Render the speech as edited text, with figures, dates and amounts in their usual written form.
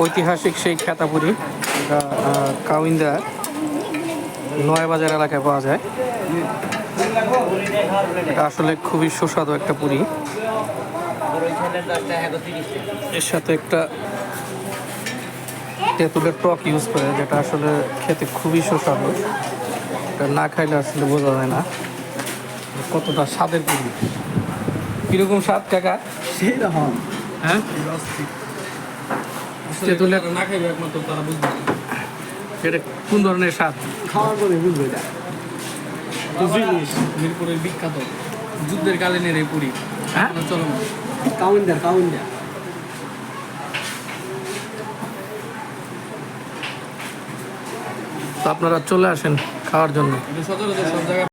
ঐতিহাসিক সেই খেতাপুরি, এটা কাউইন্দা নয়াবাজার এলাকায় পাওয়া যায়। এটা আসলে খুবই সুস্বাদু একটা পুরি। এর সাথে একটা তেঁতুলের টক ইউজ করে, যেটা আসলে খেতে খুবই সুস্বাদু। এটা না খাইলে আসলে বোঝা যায় না কতটা স্বাদের পুরি। কিরকম স্বাদ কাকা? সেরকম। হ্যাঁ, তেঁতুলের না খাইবে একমাত্র তারা বুঝবে। এটা কোন ধরনের স্বাদ? খাওয়ার পরে বুঝবে এটা জিনিস। মিরপুরের বিখ্যাত যুদ্ধের কালীনের এই পুরি। হ্যাঁ, চলো কাউন্ডার কাউন্ডার। তো আপনারা চলে আসেন খাওয়ার জন্য। এটা সচরাচর সব জায়গায়